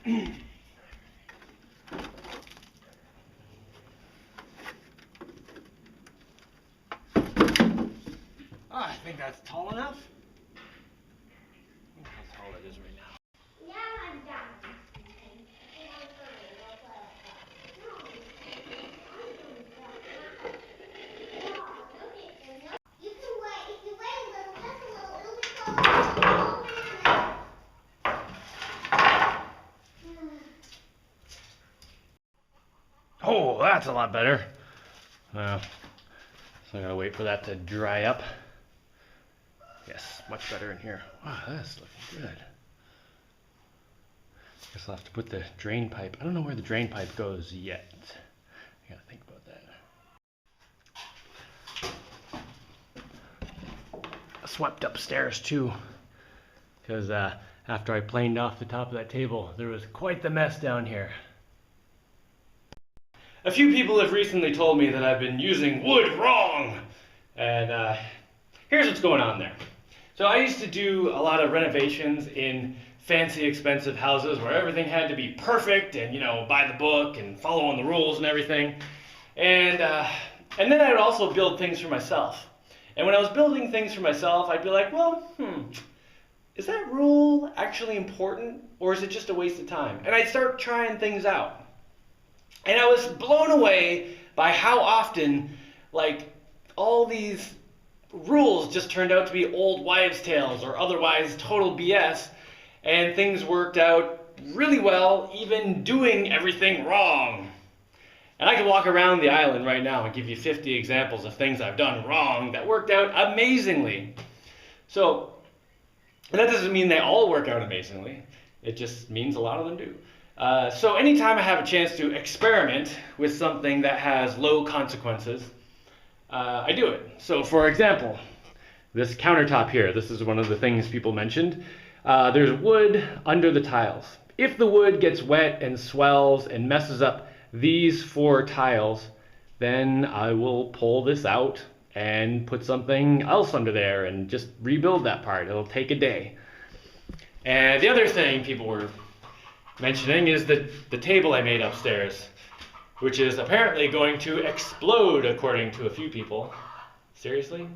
I think that's tall enough. Look how tall it is right now. Now I'm done. You can wait. If you wait a little, just a little, it'll be close. Oh, that's a lot better. So I gotta wait for that to dry up. Yes, much better in here. Wow, that's looking good. Guess I'll have to put the drain pipe. I don't know where the drain pipe goes yet. I gotta think about that. I swept upstairs too, because after I planed off the top of that table, there was quite the mess down here. A few people have recently told me that I've been using wood wrong, and here's what's going on there. So I used to do a lot of renovations in fancy, expensive houses where everything had to be perfect and, you know, by the book and following the rules and everything. And then I would also build things for myself. And when I was building things for myself, I'd be like, well, is that rule actually important, or is it just a waste of time? And I'd start trying things out. And I was blown away by how often, like, all these rules just turned out to be old wives' tales or otherwise total BS, and things worked out really well, even doing everything wrong. And I could walk around the island right now and give you 50 examples of things I've done wrong that worked out amazingly. So, and that doesn't mean they all work out amazingly. It just means a lot of them do. So anytime I have a chance to experiment with something that has low consequences, I do it. So for example, this countertop here, this is one of the things people mentioned. There's wood under the tiles. If the wood gets wet and swells and messes up these 4 tiles, then I will pull this out and put something else under there and just rebuild that part. It'll take a day. And the other thing people were mentioning is the table I made upstairs, which is apparently going to explode according to a few people. Seriously?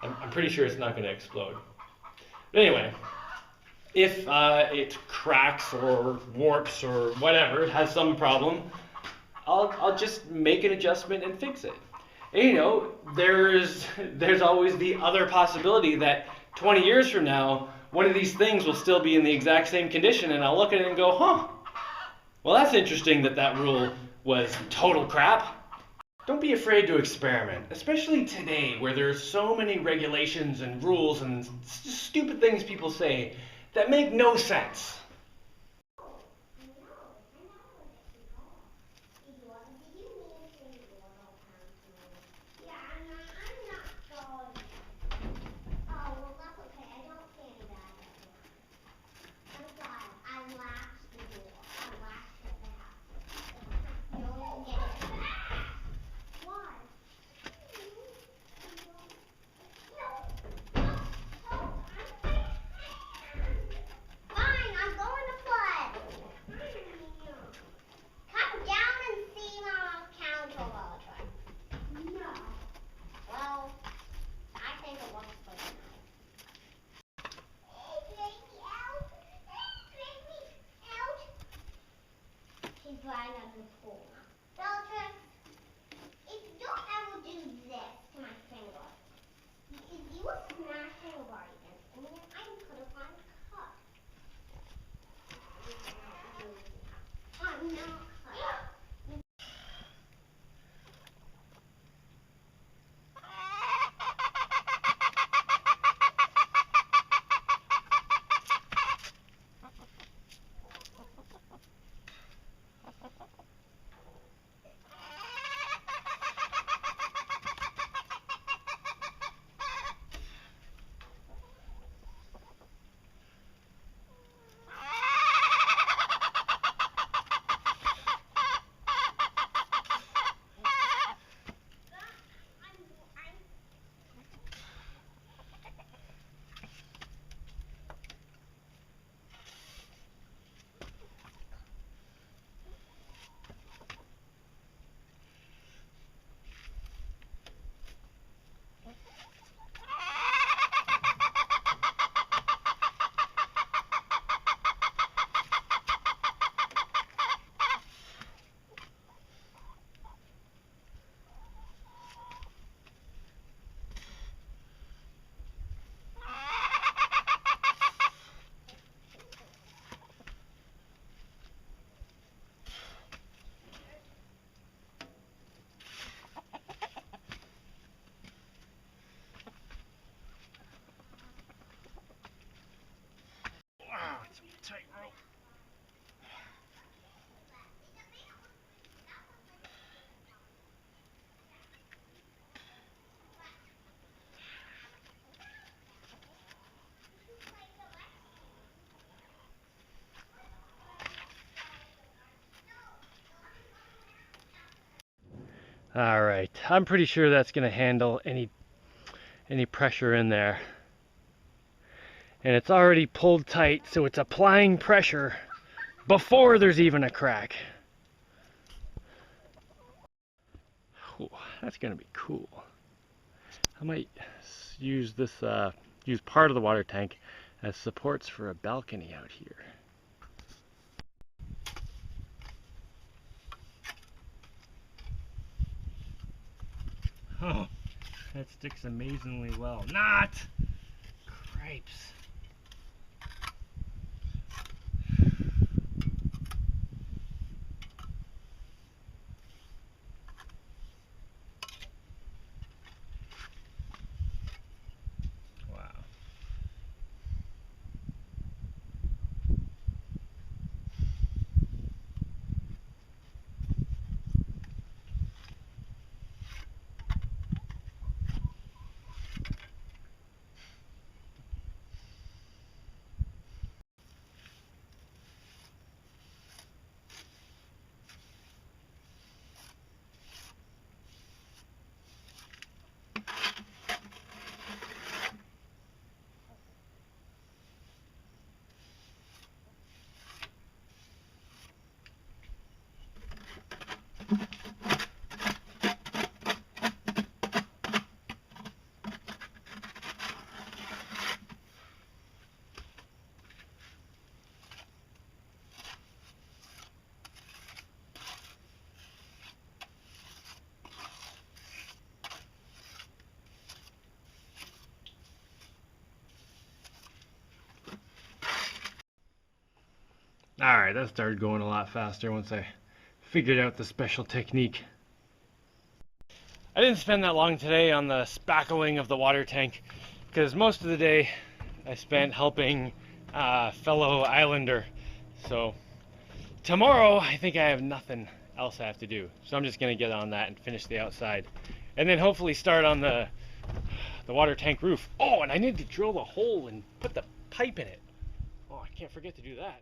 I'm pretty sure it's not going to explode. But anyway, if it cracks or warps or whatever, it has some problem, I'll just make an adjustment and fix it. And, you know, there's always the other possibility that 20 years from now, one of these things will still be in the exact same condition, and I'll look at it and go, well, that's interesting that rule was total crap. Don't be afraid to experiment, especially today where there's so many regulations and rules and stupid things people say that make no sense. All right, I'm pretty sure that's going to handle any pressure in there. And it's already pulled tight, so it's applying pressure before there's even a crack. Ooh, that's going to be cool. I might use this, use part of the water tank as supports for a balcony out here. Oh, that sticks amazingly well. Not! Cripes. Wow. Alright, that started going a lot faster once I figured out the special technique. I didn't spend that long today on the spackling of the water tank because most of the day I spent helping a fellow islander. So tomorrow I think I have nothing else I have to do. So I'm just going to get on that and finish the outside. And then hopefully start on the water tank roof. Oh, and I need to drill a hole and put the pipe in it. Oh, I can't forget to do that.